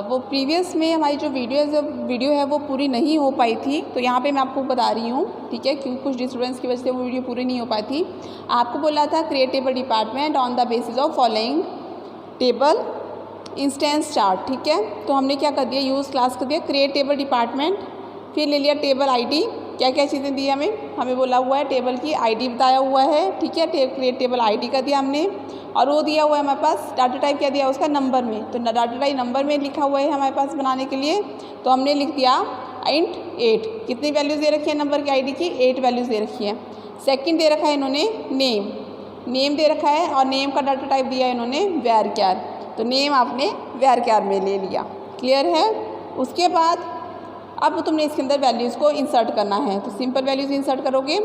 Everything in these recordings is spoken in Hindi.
वो प्रीवियस में हमारी जो वीडियो है वो पूरी नहीं हो पाई थी, तो यहाँ पे मैं आपको बता रही हूँ, ठीक है, क्योंकि कुछ डिस्टर्बेंस की वजह से वो वीडियो पूरी नहीं हो पाई थी। आपको बोला था create table department on the basis of following table instance chart, ठीक है। तो हमने क्या कर दिया, यूज़ क्लास कर दिया क्रिएट टेबल डिपार्टमेंट, फिर ले लिया टेबल आईडी। क्या क्या चीज़ें दी हमें बोला हुआ है टेबल की आईडी बताया हुआ है, ठीक है, क्रिएट टेबल आईडी का दिया हमने, और वो दिया हुआ है हमारे पास डाटा टाइप क्या दिया उसका नंबर में, तो डाटा टाइप नंबर में लिखा हुआ है हमारे पास बनाने के लिए, तो हमने लिख दिया इंट 8। कितनी वैल्यूज़ दे रखी है नंबर की आईडी की, 8 वैल्यूज़ दे रखी है। सेकंड दे रखा है इन्होंने नेम दे रखा है, और नेम का डाटा टाइप दिया है इन्होंने varchar, तो नेम आपने varchar में ले लिया। क्लियर है। उसके बाद अब तुमने इसके अंदर वैल्यूज़ को इंसर्ट करना है, तो सिंपल वैल्यूज़ इंसर्ट करोगे,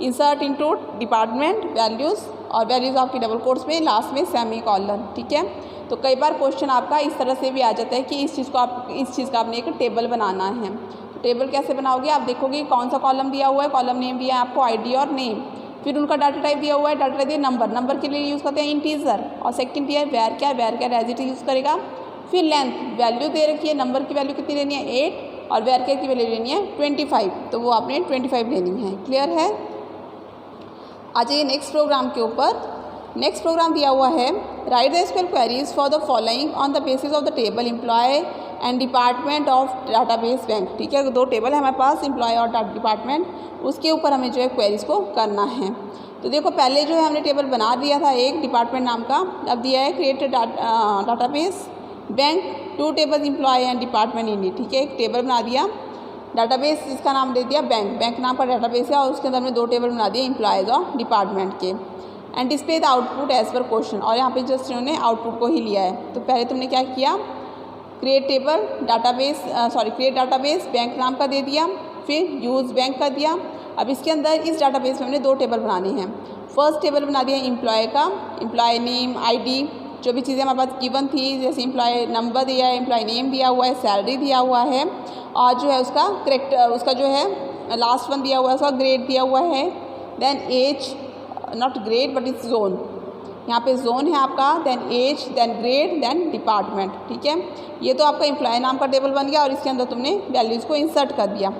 इंसर्ट इनटू डिपार्टमेंट वैल्यूज़, और वैल्यूज़ आपकी डबल कोट्स में, लास्ट में सेमी कॉलन, ठीक है। तो कई बार क्वेश्चन आपका इस तरह से भी आ जाता है कि इस चीज़ का आपने एक टेबल बनाना है। तो टेबल कैसे बनाओगे, आप देखोगे कौन सा कॉलम दिया हुआ है, कॉलम नेम दिया है आपको आईडी और नेम, फिर उनका डाटा टाइप दिया हुआ है, डाटा टाइप दिया नंबर के लिए यूज़ करते हैं इंटीजर, और सेकंड दिया है varchar एज इट यूज़ करेगा। फिर लेंथ वैल्यू दे रखी है, नंबर की वैल्यू कितनी लेनी है 8, और varchar की वैल्यू लेनी है 25, तो वो आपने 25 लेनी है। क्लियर है। आ जाइए नेक्स्ट प्रोग्राम के ऊपर। नेक्स्ट प्रोग्राम दिया हुआ है write the SQL queries for the following on the basis of the table employ and department of database bank, ठीक है। दो टेबल है हमारे पास, एम्प्लॉय और डिपार्टमेंट, उसके ऊपर हमें जो है क्वेरीज को करना है। तो देखो पहले जो है हमने टेबल बना दिया था एक डिपार्टमेंट नाम का, अब दिया है create database bank 2 table employ and department in, ठीक है। एक टेबल बना दिया, डाटाबेस इसका नाम दे दिया बैंक नाम का डाटाबेस है, और उसके अंदर हमने 2 टेबल बना दिए एम्प्लॉयज़ और डिपार्टमेंट के, and display the output as per question, और यहाँ पे जस्ट उन्होंने आउटपुट को ही लिया है। तो पहले तुमने क्या किया, क्रिएट डाटाबेस बैंक नाम का दे दिया, फिर यूज़ बैंक का दिया। अब इसके अंदर इस डाटाबेस में हमने 2 टेबल बनाने हैं। फर्स्ट टेबल बना दिया एम्प्लॉय का, एम्प्लॉय नेम आईडी, जो भी चीज़ें हमारे पास गिवन थी, जैसे एम्प्लॉय नंबर दिया है, एम्प्लॉय नेम दिया हुआ है, सैलरी दिया हुआ है, और जो है उसका जो है लास्ट वन दिया हुआ है, उसका ग्रेड दिया हुआ है, then age, not grade but it's zone, यहाँ पे जोन है आपका, then age, then grade, then department, ठीक है। ये तो आपका एम्प्लॉय नाम का टेबल बन गया, और इसके अंदर तुमने वैल्यूज़ को इंसर्ट कर दिया।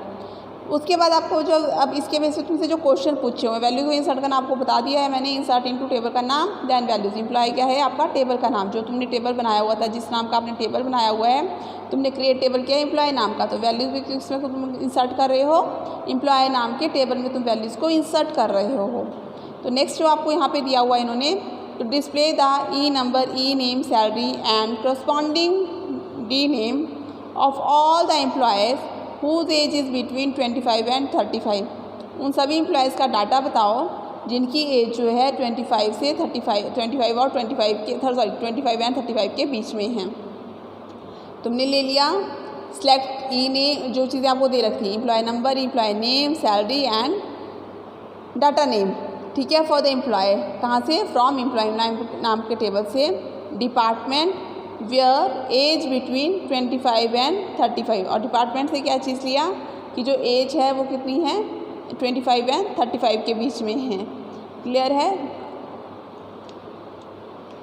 उसके बाद आपको जो अब इसके बेसिस तुमसे जो क्वेश्चन पूछे हुए वैल्यू को इंसर्ट करना आपको बता दिया है मैंने, इंसर्ट इनटू टेबल का नाम, देन वैल्यूज, एम्प्लॉय क्या है आपका टेबल का नाम, जो तुमने टेबल बनाया हुआ था, जिस नाम का आपने टेबल बनाया हुआ है, तुमने क्रिएट टेबल किया एम्प्लॉय नाम का, तो वैल्यूज भी किसमें तुम इंसर्ट कर रहे हो, एम्प्लॉय नाम के टेबल में तुम वैल्यूज़ को इंसर्ट कर रहे हो। तो नेक्स्ट जो आपको यहाँ पे दिया हुआ है इन्होंने, to display the E number, E name, salary and corresponding D name of all the employees whose age is between 25 and 35, उन सभी एम्प्लॉयज़ का डाटा बताओ जिनकी एज जो है 25 से 35, 25 और 25 एंड 35 के बीच में हैं। तुमने ले लिया सेलेक्ट ई नेम, जो चीज़ें आपको दे रखी, employ number, employ name, salary and data name, ठीक है, फॉर द एम्प्लॉय, कहाँ से, फ्रॉम एम्प्लॉय नाम के टेबल से, department where age between 25 and 35, और डिपार्टमेंट से क्या चीज़ लिया कि जो एज है वो कितनी है 25 एंड 35 के बीच में है। क्लियर है।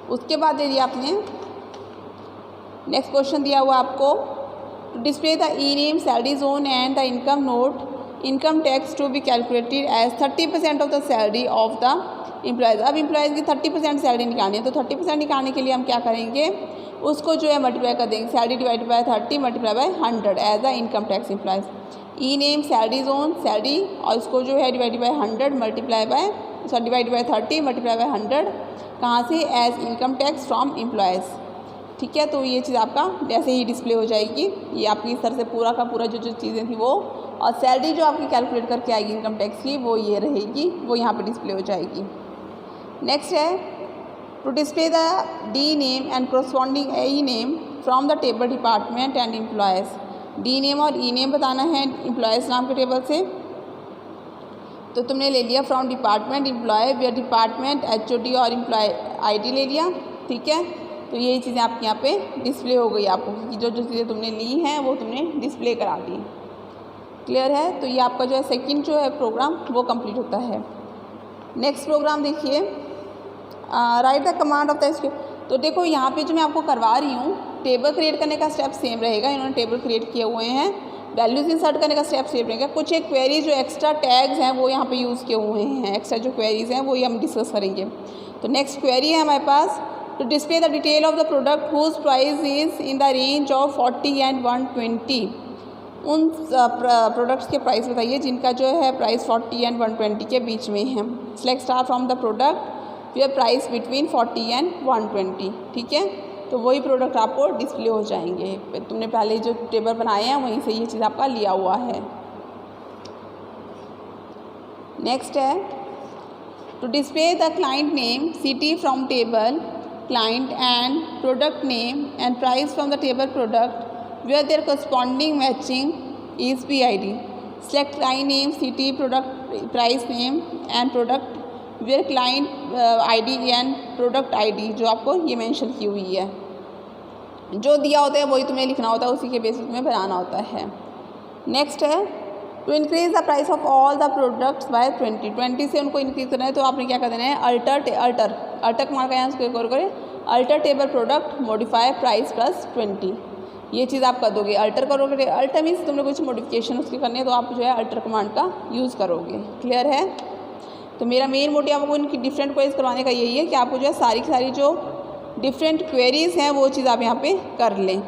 उसके बाद दे दिया आपने नेक्स्ट क्वेश्चन दिया हुआ आपको, to display the E name, salary zone and the income note, income tax to be calculated as 30% of the salary of the employees. अब एम्प्लॉयज़ की 30% सैलरी निकालनी है, तो 30% निकालने के लिए हम क्या करेंगे, उसको जो है मल्टीप्लाई कर देंगे, salary divide by 30 multiply by 100 as the income tax employees, E name, salary join, salary, और इसको जो है divide by 100 multiply by divide by 30 multiply by 100, कहाँ से, as income tax from employees, ठीक है। तो ये चीज़ आपका जैसे ही डिस्प्ले हो जाएगी, ये आपकी इस तरह से पूरा का पूरा जो चीज़ें थी वो, और सैलरी जो आपकी कैलकुलेट करके आएगी इनकम टैक्स की, वो ये रहेगी, वो यहाँ पर डिस्प्ले हो जाएगी। नेक्स्ट है to display the D name and corresponding E name from the table department and employees, D name और ई नेम बताना है एम्प्लॉयज़ नाम के टेबल से, तो तुमने ले लिया from department employee, where department HOD और एम्प्लॉय ID ले लिया, ठीक है। तो यही चीज़ें आपके यहाँ पे डिस्प्ले हो गई आपको, क्योंकि जो चीज़ें तुमने ली हैं वो तुमने डिस्प्ले करा दी। क्लियर है। तो ये आपका जो है सेकंड जो है प्रोग्राम वो कंप्लीट होता है। नेक्स्ट प्रोग्राम देखिए, right the command of the script. तो देखो यहाँ पे जो मैं आपको करवा रही हूँ टेबल क्रिएट करने का स्टेप सेम रहेगा, इन्होंने टेबल क्रिएट किए हुए हैं। वैल्यूज इंसर्ट करने का स्टेप सेम रहेगा। कुछ एक क्वेरी जो एक्स्ट्रा टैग्स हैं वो यहाँ पे यूज़ किए हुए हैं, एक्स्ट्रा जो क्वेरीज हैं वो ही हम डिस्कस करेंगे। तो नेक्स्ट क्वेरी है हमारे पास, to display the detail of the product whose price is in the range of 40 and 120। उन प्रोडक्ट्स के प्राइस बताइए जिनका जो है प्राइस 40 एंड 120 के बीच में है। Select star from the product wear price between 40 and 120। ठीक है, तो वही प्रोडक्ट आपको डिस्प्ले हो जाएंगे। तुमने पहले जो टेबल बनाए हैं वहीं से ये चीज़ आपका लिया हुआ है। नेक्स्ट है, to display the client name city from table client and product name and price from the table product where their corresponding matching is PID. Select client name, city, product price name and product where client ID and product ID जो आपको ये मेंशन की हुई है। जो दिया होता है वही तुम्हें लिखना होता है, उसी के बेसिस में बनाना होता है। नेक्स्ट है, to increase the price of all the products by 20 से उनको इंक्रीज करना है तो आपने क्या कर देना है, अल्टर कमांड का यहाँ से गौर करें, alter table product modify price plus 20। ये चीज़ आप कर दोगे, अल्टर करोगे। अल्टर मीन्स तुमने कुछ मॉडिफिकेशन उसकी करनी है तो आप जो है अल्टर कमांड का यूज़ करोगे। क्लियर है? तो मेरा मेन मोटिव आपको इनकी डिफरेंट क्वेरीज करवाने का यही है कि आपको जो है सारी की सारी जो डिफरेंट क्वेरीज हैं वो चीज़ आप यहाँ पे कर लें।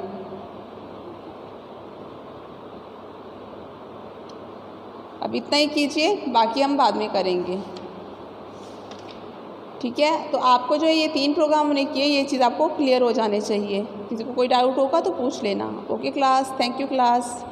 अब इतना ही कीजिए, बाकी हम बाद में करेंगे। ठीक है, तो आपको जो है ये 3 प्रोग्राम हमने किए, ये चीज़ आपको क्लियर हो जाने चाहिए। किसी को कोई डाउट होगा तो पूछ लेना। Okay class, thank you class.